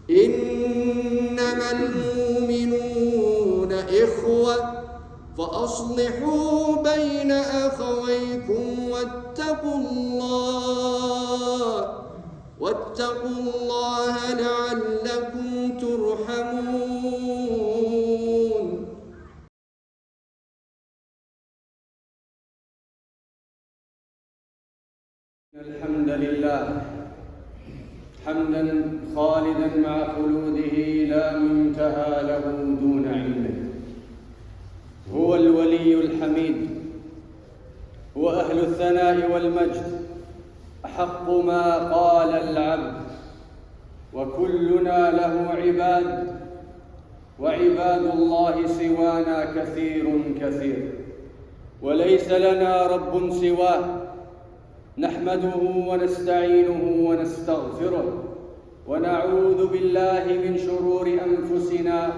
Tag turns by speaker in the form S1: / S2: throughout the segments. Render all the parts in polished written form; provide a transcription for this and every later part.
S1: إنما المؤمنون إخوة فأصلحوا بين أخويكم واتقوا الله لعلكم ترحمون.
S2: الحمد لله حمدا خالدا مع خلوده لا منتهى له دون علمه. هو الولي الحميد وأهل الثناء والمجد، أحق ما قال العبد، وكلنا له عباد، وعباد الله سوانا كثير، وليس لنا رب سواه، نحمده ونستعينه ونستغفره، ونعوذ بالله من شرور أنفسنا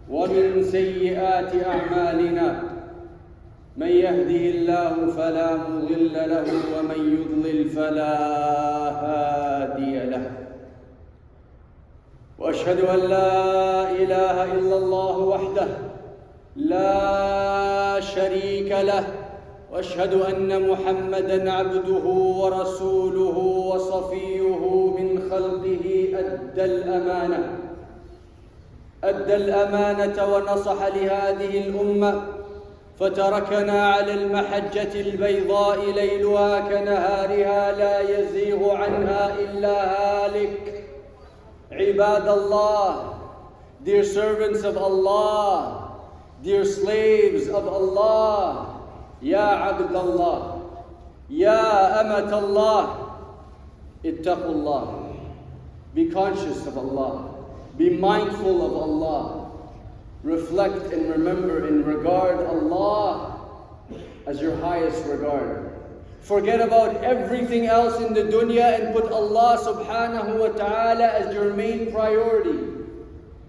S2: ومن سيئات أعمالنا. من يهده الله فلا مضل له ومن يضلل فلا هادي له. وأشهد أن لا إله إلا الله وحده لا شريك له، وأشهد أن محمدًا عبده ورسوله وصفيه من خلقه أدى الأمانة ونصح لهذه الأمة، فتركنا على المحجة البيضاء ليلها كنهارها لا يزيغ عنها إلا هالك. عباد Allah, dear servants of Allah, dear slaves of Allah, Ya Abd Allah, Ya Amat Allah, ittaqullah. Be conscious of Allah, be mindful of Allah, reflect and remember and regard Allah as your highest regard. Forget about everything else in the dunya and put Allah subhanahu wa ta'ala as your main priority.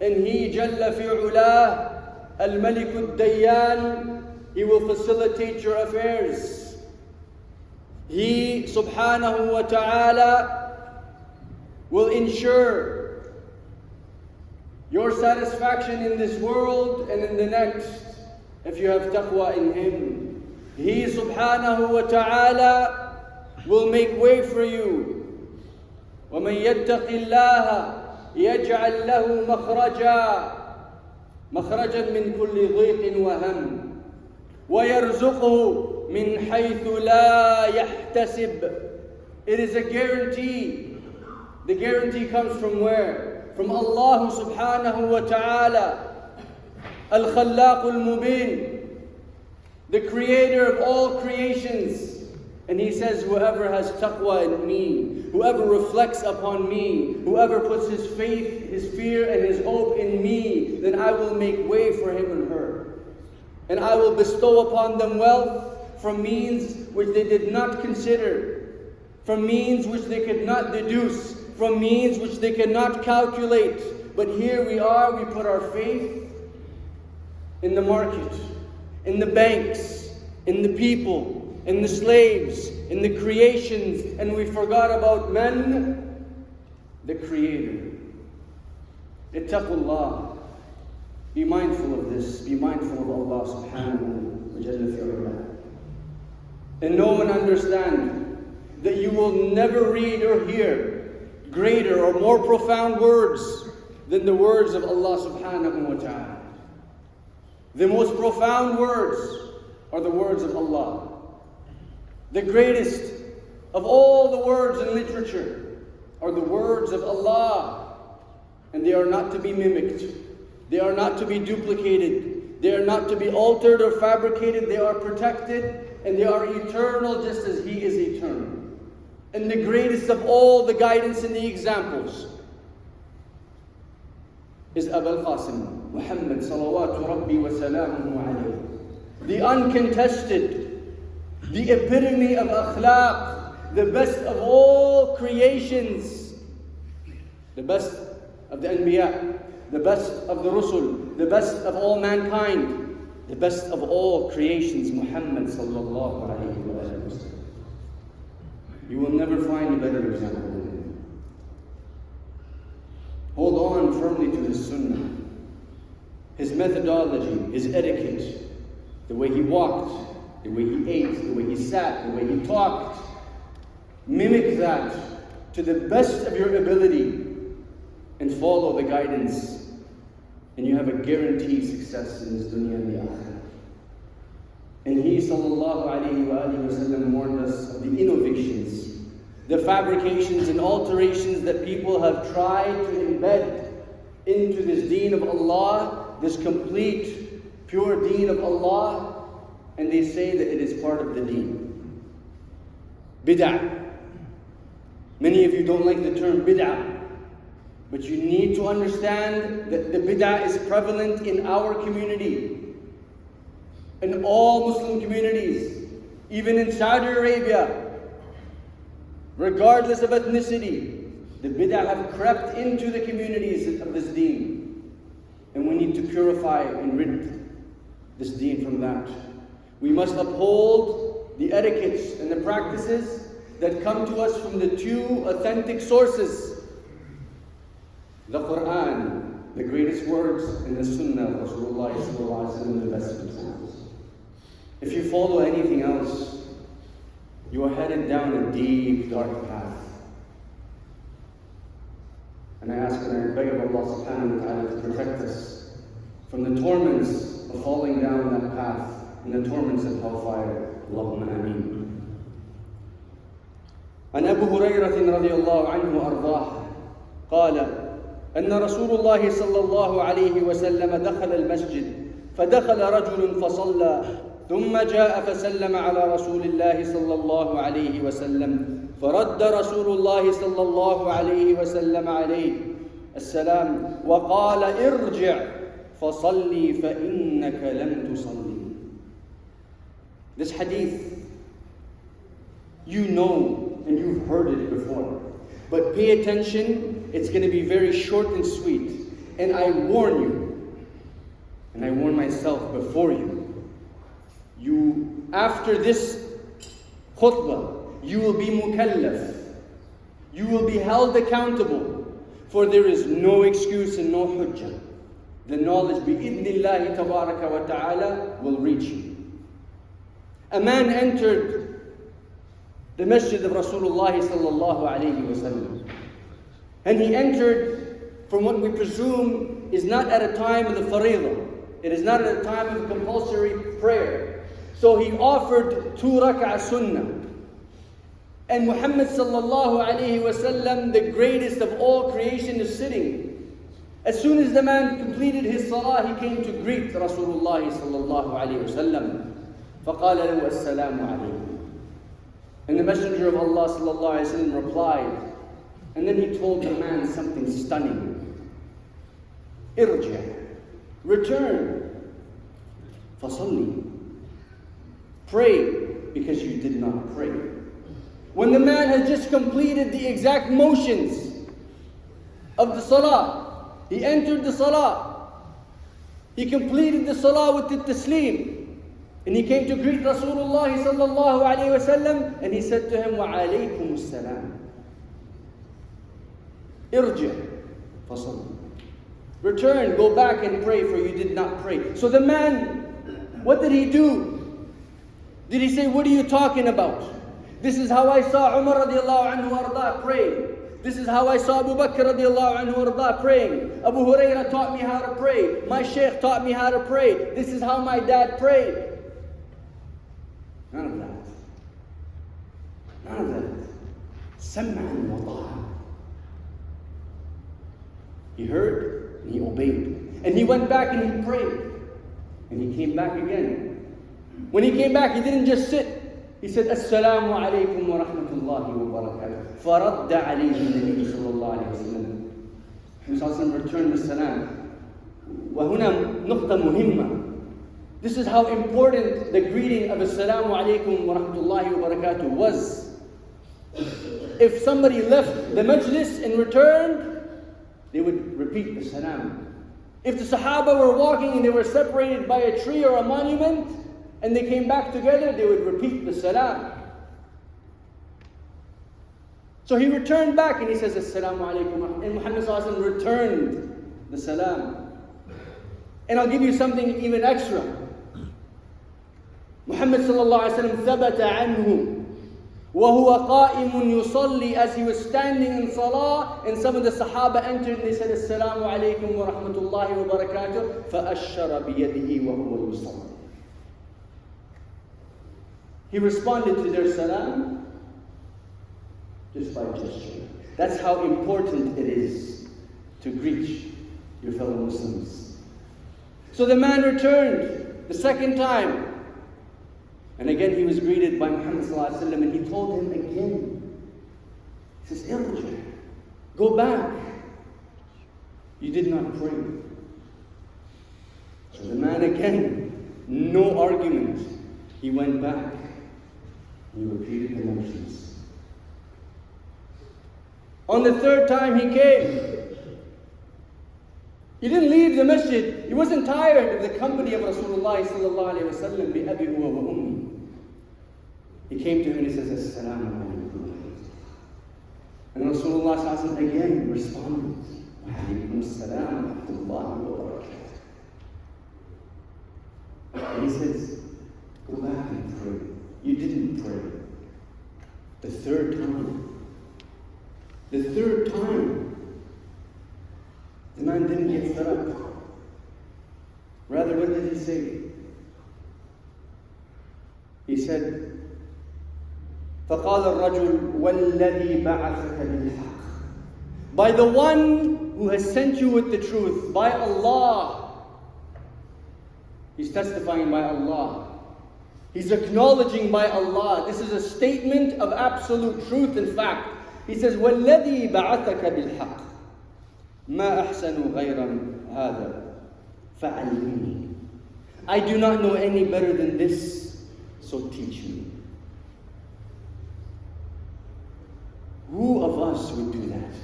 S2: And He Jalla fi'ulah, Al-Malik al-Dayyan, He will facilitate your affairs. He subhanahu wa ta'ala will ensure your satisfaction in this world and in the next if you have taqwa in Him. He subhanahu wa ta'ala will make way for you. وَمَنْ يَتَّقِ اللَّهَ يَجْعَلْ لَهُ مَخْرَجًا مِنْ كُلِّ ضِيقٍ وَهَمٍّ وَيَرْزُقْهُ مِنْ حَيْثُ لَا يَحْتَسِبْ. It is a guarantee. The guarantee comes from where? From Allah subhanahu wa ta'ala, Al-Khallaq al-Mubin, the creator of all creations. And He says, whoever has taqwa in me, whoever reflects upon me, whoever puts his faith, his fear, and his hope in me, then I will make way for him and her. And I will bestow upon them wealth from means which they did not consider, from means which they could not deduce, from means which they cannot calculate. But here we are, we put our faith in the market, in the banks, in the people, in the slaves, in the creations, and we forgot about man, the Creator. Ittaqullah. Be mindful of this. Be mindful of Allah subhanahu wa ta'ala. And know and understand that you will never read or hear greater or more profound words than the words of Allah subhanahu wa ta'ala. The most profound words are the words of Allah. The greatest of all the words in literature are the words of Allah. And they are not to be mimicked. They are not to be duplicated. They are not to be altered or fabricated. They are protected and they are eternal just as He is eternal. And the greatest of all the guidance and the examples is Abul Qasim Muhammad salawatu rabbi wa salamuhu alayhi. The uncontested, the epitome of akhlaq, the best of all creations, the best of the anbiya, the best of the rusul, the best of all mankind, the best of all creations, Muhammad sallallahu alayhi wa sallam. You will never find a better example than him. Hold firmly to his sunnah, his methodology, his etiquette, the way he walked, the way he ate, the way he sat, the way he talked. Mimic that to the best of your ability and follow the guidance, and you have a guaranteed success in this dunya and the akhirah. And he sallallahu alayhi wa sallam warned us of the innovations, the fabrications and alterations that people have tried to embed into this deen of Allah, this complete, pure deen of Allah, and they say that it is part of the deen. Bid'ah. Many of you don't like the term bid'ah, but you need to understand that the bid'ah is prevalent in our community, in all Muslim communities, even in Saudi Arabia, regardless of ethnicity. The bid'ah have crept into the communities of this deen, and we need to purify and rid this deen from that. We must uphold the etiquettes and the practices that come to us from the two authentic sources: the Quran, the greatest words, and the Sunnah of Rasulullah sallallahu alaihi wasallam, the best examples. If you follow anything else, you are headed down a deep, dark path. And I ask and I beg of Allah subhanahu wa ta'ala to protect us from the torments of falling down that path and the torments of hellfire. Allahumma ameen. عن أبي هريرة رضي الله عنه وأرضاه قال أن رسول الله صلى الله عليه وسلم دخل المسجد فدخل رجل فصلى ثم جاء فسلم على رسول الله صلى الله عليه وسلم فرد رسول الله صلى الله عليه وسلم عليه السلام وقال ارجع فصلي فإنك لم تصلي. This hadith, you know and you've heard it before, but pay attention, it's going to be very short and sweet. And I warn you, and I warn myself before you, after this khutbah, you will be mukallaf. You will be held accountable, for there is no excuse and no hujjah. The knowledge bi'idhnillahi tabaraka wa ta'ala will reach you. A man entered the masjid of Rasulullah sallallahu alayhi wa sallam, and he entered from what we presume is not at a time of the faridah. It is not at a time of compulsory prayer. So he offered 2 rak'ah sunnah. And Muhammad sallallahu alayhi wa sallam, the greatest of all creation, is sitting. As soon as the man completed his salah, he came to greet Rasulullah sallallahu alayhi wa sallam. فَقَالَ لَهُ السَّلَامُ عَلَيْكُمْ. And the Messenger of Allah sallallahu alayhi wa sallam replied, and then he told the man something stunning. Irji', return, fasalli, pray, because you did not pray. When the man had just completed the exact motions of the salah, he entered the salah, he completed the salah with the taslim, and he came to greet Rasulullah sallallahu alayhi wa sallam, and he said to him, wa alaykum as-salam. Irji' fasalli. Return, go back and pray, for you did not pray. So the man, what did he do? Did he say, what are you talking about? This is how I saw Umar radiallahu anhu arda praying. This is how I saw Abu Bakr radiallahu anhu arda praying. Abu Hurairah taught me how to pray. My sheikh taught me how to pray. This is how my dad prayed. None of that. None of that. Sam'an wa ta'a. He heard and he obeyed. And he went back and he prayed. And he came back again. When he came back, he didn't just sit. He said, Assalamu alaikum wa rahmatullahi wa barakatuh. فَرَدَّ عَلَيْهِ النَّبِيُّ صلى الله عليه وسلم. He returned the salam. وَهُنَا نُقْطَة مُهِمَّة. This is how important the greeting of Assalamu alaikum wa rahmatullahi wa barakatuh was. If somebody left the majlis and returned, they would repeat the salam. If the Sahaba were walking and they were separated by a tree or a monument, and they came back together, they would repeat the salam. So he returned back and he says, Assalamu alaikum. And Muhammad sallallahu alaihi wasallam returned the salam. And I'll give you something even extra. Muhammad sallallahu alayhi wa sallam ثبت عنه وهو قائم يصلي, as he was standing in salah, and some of the Sahaba entered and they said, Assalamu alaikum wa rahmatullahi wa barakatuh, فأشر بيده وهو يصلي. He responded to their salam just by gesture. That's how important it is to greet your fellow Muslims. So the man returned the second time. And again he was greeted by Muhammad sallallahu alaihi wasallam, and he told him again. He says, Irji, go back. You did not pray. So the man again, no argument. He went back. He repeated the motions. On the third time he came. He didn't leave the masjid. He wasn't tired of the company of Rasulullah sallallahu alayhi wa sallam, bi abi huwa wa ummi. He came to him and he says, Assalamu alaikum. And Rasulullah sallallahu alayhi wa sallam again responded, Wa alaikum assalam wa rahmatullahi wa barakatuh. And he says, go back and pray. You didn't pray. The third time. The third time. The man didn't get fed up. Rather, what did he say? He said, فَقَالَ الرَّجُلُ وَالَّذِي بَعَثَكَ بِالْحَقِّ. By the one who has sent you with the truth, by Allah. He's testifying by Allah. He's acknowledging by Allah. This is a statement of absolute truth and fact. He says, وَالَّذِي بَعَثَكَ بِالْحَقِّ مَا أَحْسَنُ غَيْرًا هَذَا فَعَلِّمْنِي. I do not know any better than this, so teach me. Who of us would do that?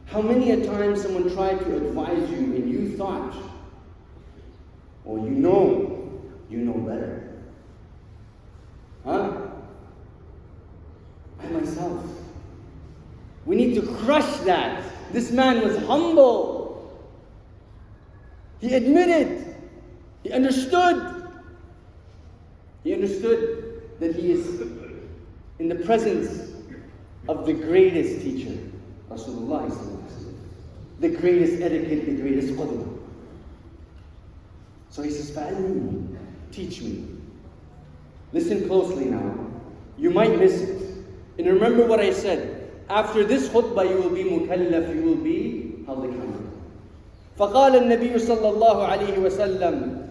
S2: How many a time someone tried to advise you and you thought, or you know better. Huh? I myself. We need to crush that. This man was humble. He admitted. He understood. He understood that he is in the presence of the greatest teacher, Rasulullah sallallahu alaihi wasallam. The greatest etiquette, the greatest qudwa. So he says, "Fa'allimni, teach me." Listen closely now. You might miss it. And remember what I said. After this khutbah, you will be mukallaf, you will be held accountable. فقال النبي صلى الله عليه وسلم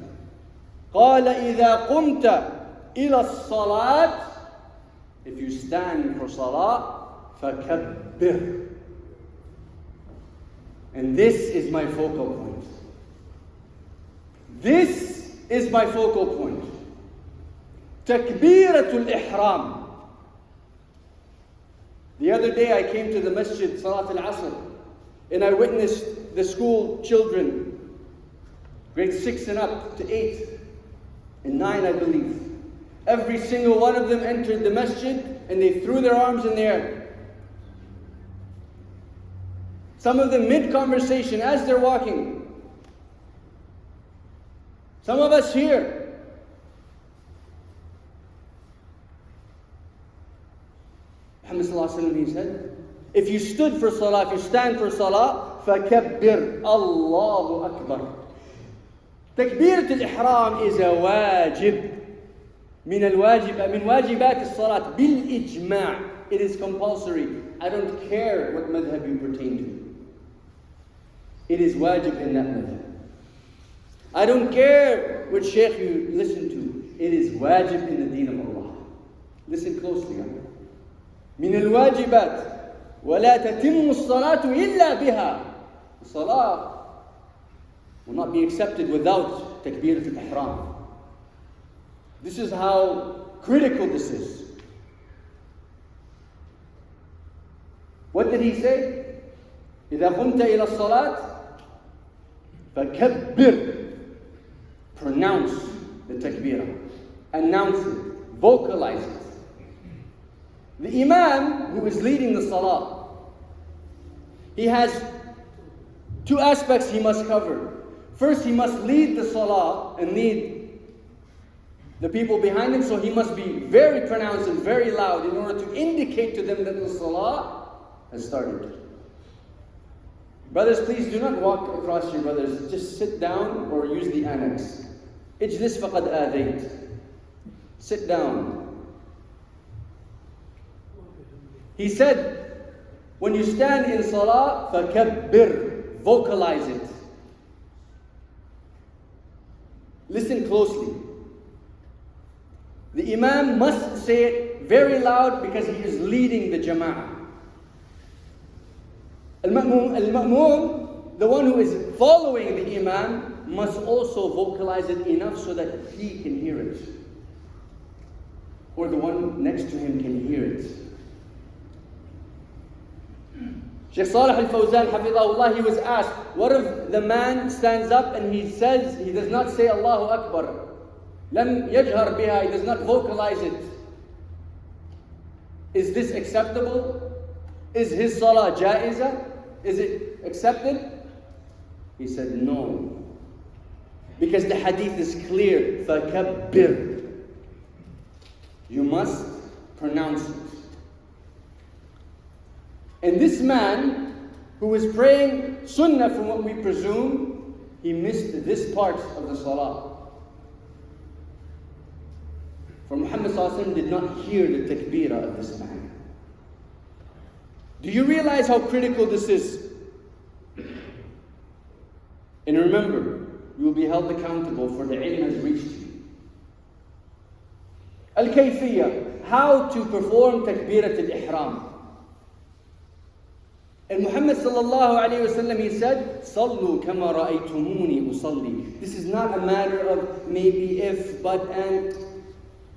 S2: قال إذا قمت إلى الصلاة, if you stand for salah, فكبر. And this is my focal point. This is my focal point. Takbiratul ihram. The other day I came to the masjid, Salat al-Asr, and I witnessed the school children, grade 6 and up to 8 and 9 I believe. Every single one of them entered the masjid and they threw their arms in the air. Some of them mid-conversation as they're walking. Some of us here. Muhammad sallallahu alaihi wasallam, he said, if you stood for salah, if you stand for salah, فَكَبِّرْ Allahu Akbar. Takbirat al-ihram is a wajib. من واجبات الصلاة بالإجماع. It is compulsory. I don't care what madhab you pertain to. It is wajib in that madhab. I don't care what sheikh you listen to. It is wajib in the deen of Allah. Listen closely. من الواجبات ولا تتم الصلاة إلا بها. The salah will not be accepted without takbirat al-ihram. This is how critical this is. What did he say? إذا قمت إلى الصلاة فكبر. Pronounce the takbirah. Announce it. Vocalize it. The imam who is leading the salah, he has Two aspects he must cover. First, he must lead the salah and lead the people behind him, so he must be very pronounced and very loud in order to indicate to them that the salah has started. Brothers, please do not walk across your brothers. Just sit down or use the annex. Ijlis faqad adayt. Sit down. He said, when you stand in salah, فَكَبِّرْ, vocalize it. Listen closely. The imam must say it very loud because he is leading the jama'ah. Al-ma'mum, the one who is following the imam, must also vocalize it enough so that he can hear it. Or the one next to him can hear it. Shaykh Salih al-Fawzan, hafidhahullah, he was asked, what if the man stands up and he says, he does not say Allahu Akbar, lam yajhar biha, he does not vocalize it. Is this acceptable? Is his salah jaiza? Is it accepted? He said no. Because the hadith is clear, فَكَبِّرْ. You must pronounce it. And this man, who was praying sunnah from what we presume, he missed this part of the salah. For Muhammad ﷺ did not hear the takbirah of this man. Do you realize how critical this is? And remember, you will be held accountable for the ilm has reached you. Al-Kayfiyya, how to perform takbirat al-ihram. And Muhammad sallallahu alayhi wa sallam, he said, Sallu kama ra'aytumuni usalli. This is not a matter of maybe if, but, and.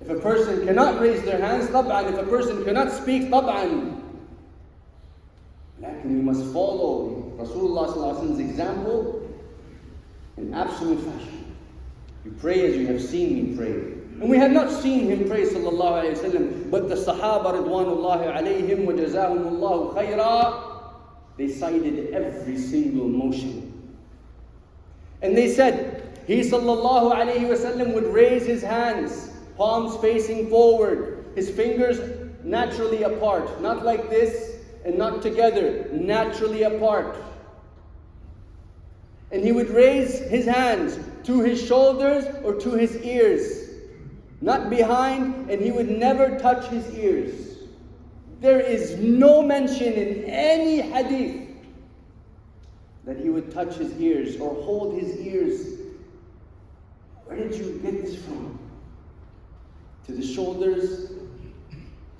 S2: If a person cannot raise their hands, طبعا. If a person cannot speak, طبعا. Lakin we must follow Rasulullah sallallahu alayhi wa sallam's example in absolute fashion. You pray as you have seen me pray. And we have not seen him pray sallallahu alayhi wa sallam, but the Sahaba ridwanullahi alayhim wa jazahumullahu khayra, they cited every single motion. And they said, he sallallahu alayhi wa sallam would raise his hands, palms facing forward, his fingers naturally apart, not like this and not together, naturally apart. And he would raise his hands to his shoulders or to his ears, not behind, and he would never touch his ears. There is no mention in any hadith that he would touch his ears or hold his ears. Where did you get this from? To the shoulders,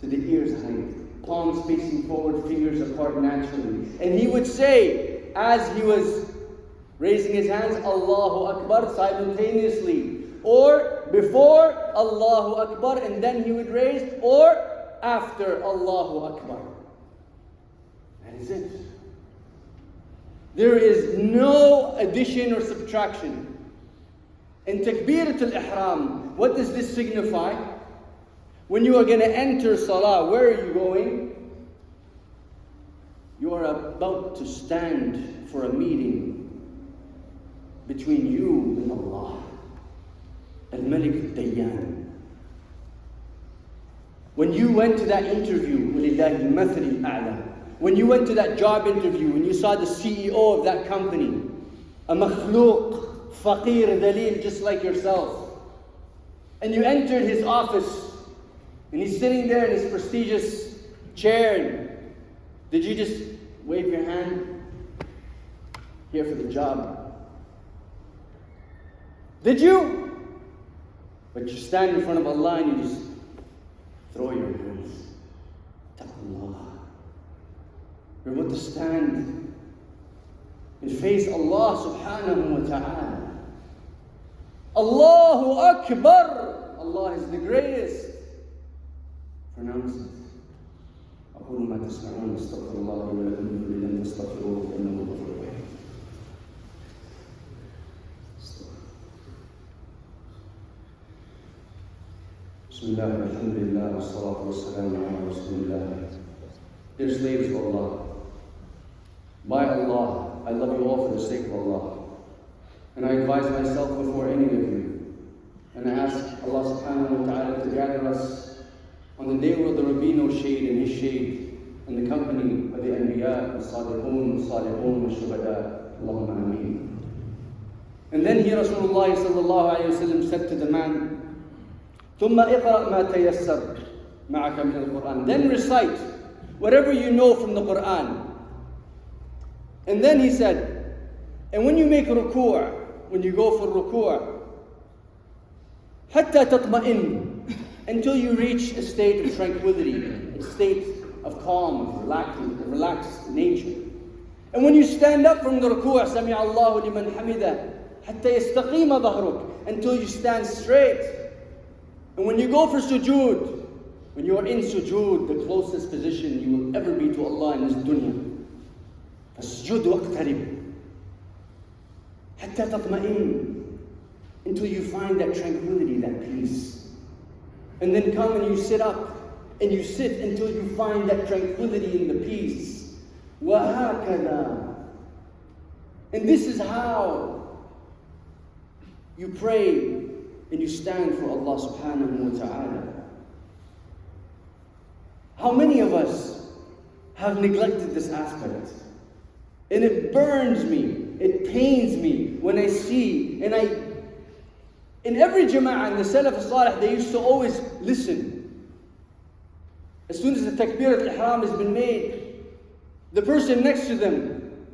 S2: to the ears height, palms facing forward, fingers apart naturally. And he would say, as he was raising his hands, Allahu Akbar simultaneously, or before Allahu Akbar and then he would raise, or after Allahu Akbar. That is it. There is no addition or subtraction. In Takbirat al-Ihram, what does this signify? When you are going to enter Salah, where are you going? You are about to stand for a meeting between you and Allah, Al-Malik al-Dayyan. When you went to that interview, وَلِلَّهِ الْمَثْلِ الْأَعْلَى, when you went to that job interview and you saw the CEO of that company, a makhluq, faqir, dalil, just like yourself, and you entered his office, and he's sitting there in his prestigious chair, did you just wave your hand? Here for the job. Did you? But you stand in front of Allah and you just throw your hands. Taqullah. You're about to stand and face Allah subhanahu wa ta'ala. Allahu Akbar. Allah is the greatest. Pronounce it. أقول ما تسمعون استغفر الله لي ولكم من كل ذنب فاستغفروه إنه هو الغفور الرحيم. بسم الله والحمد لله والصلاة والسلام على رسول الله. Dear slaves of Allah, by Allah, I love you all for the sake of Allah. And I advise myself before any of you. And I ask Allah subhanahu wa ta'ala to gather us on the day where there will be no shade in His shade, in the company of the Anbiya, the Sadiqun, the Salihun, the Shuhada. Allahumma ameen. And then here Rasulullah sallallahu alayhi wa sallam said to the man, ثُمَّ اقرأ مَا تَيَسَّرْ مَعَكَ مِنَ الْقُرْآنِ. Then recite whatever you know from the Qur'an. And then he said, and when you make ruku', when you go for ruku', حَتَّى تَطْمَئِنْ, until you reach a state of tranquility, a state of calm, of relaxed nature. And when you stand up from the ruku', سَمِعَ اللَّهُ لِمَنْ حَمِدَهُ حَتَّى يَسْتَقِيمَ ظَهْرُكَ, until you stand straight. And when you go for sujood, when you are in sujood, the closest position you will ever be to Allah in this dunya. فَاسْجُدْ وَاقْتَرِبْ حَتَّى تَطْمَئِنْ, until you find that tranquility, that peace. And then come and you sit up, and you sit until you find that tranquility and the peace. وَهَكَذَا. And this is how you pray and you stand for Allah subhanahu wa ta'ala. How many of us have neglected this aspect? And it burns me, it pains me when I see, in every jama'ah, in the Salaf al-Salih, they used to always listen. As soon as the takbir al-ihram has been made, the person next to them,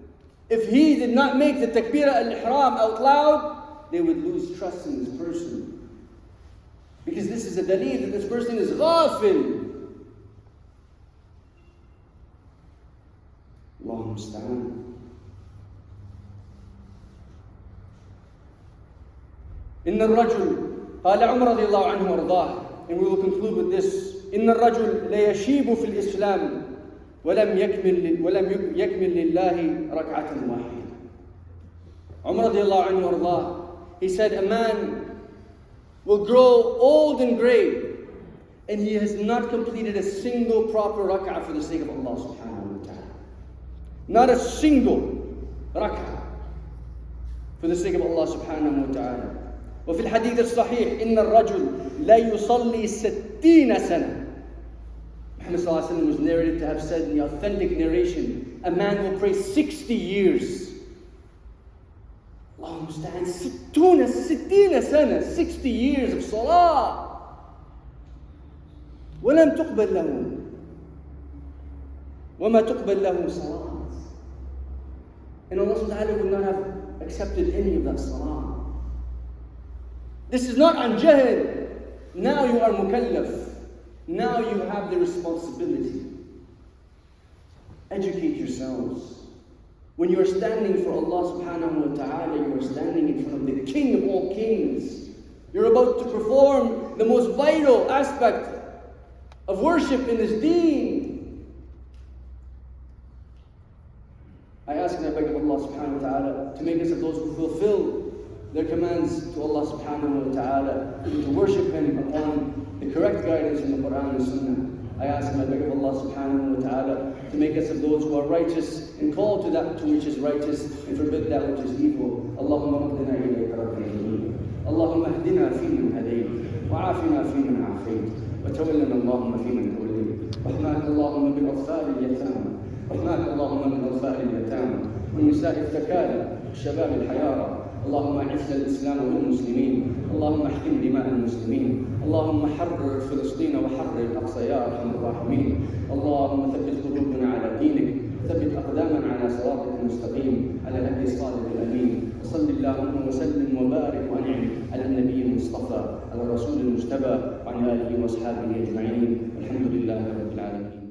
S2: if he did not make the takbir al-ihram out loud, they would lose trust in this person. Because this is a dalil that this person is ghafil. Allahu musta'an. إن الرجل قال عمر رضي الله عنه وارضاه, and we will conclude with this. إن الرجل ليشيب في الإسلام ولم يكمل لله ركعة واحدة. Umar رضي الله عنه وارضاه, he said, a man will grow old and gray, and he has not completed a single proper rak'ah for the sake of Allah subhanahu wa ta'ala. Not a single rak'ah for the sake of Allah subhanahu wa ta'ala. وفي الحديث الصحيح إن الرجل لا يصلي 60 سنة. Muhammad sallallahu alaihi wasallam was narrated to have said in the authentic narration, a man will pray 60 years. Allah understand, 60 سنة, 60 years of salah. ولم تقبل له وما تقبل له صلاة. And Allah subhanahu wa ta'ala would not have accepted any of that salah. This is not an jahl. Now you are mukallaf. Now you have the responsibility. Educate yourselves. When you are standing for Allah subhanahu wa ta'ala, you are standing in front of the King of all kings. You're about to perform the most vital aspect of worship in this deen. I ask and I beg of Allah subhanahu wa ta'ala to make us of those who fulfill their commands to Allah subhanahu wa ta'ala, to worship Him upon the correct guidance in the Quran and Sunnah. I ask and I beg of Allah subhanahu wa ta'ala to make us of those who are righteous and call to that which is righteous and forbid that which is evil. Allahumma rabbina ilayka rabbina. Allahumma ahdina fi man hadayt, wa afina fi man afayt, wa tawallana Allahumma fi man tawallayt. Rahmak Allahumma bil atfal al-yatama. Rahmak Allahumma bil atfal al-yatama. والنساء الثكالى والشباب الحيارى. اللهم اعز الاسلام والمسلمين، اللهم احكم دماء المسلمين، اللهم حرر فلسطين وحرر الاقصى يا ارحم الراحمين، اللهم ثبت قلوبنا على دينك، ثبت اقدامنا على صراطك المستقيم، على الهدي الصادق الامين، وصل اللهم وسلم وبارك وانعم على النبي المصطفى، على الرسول المجتبى، وعلى اله واصحابه اجمعين، والحمد لله رب العالمين.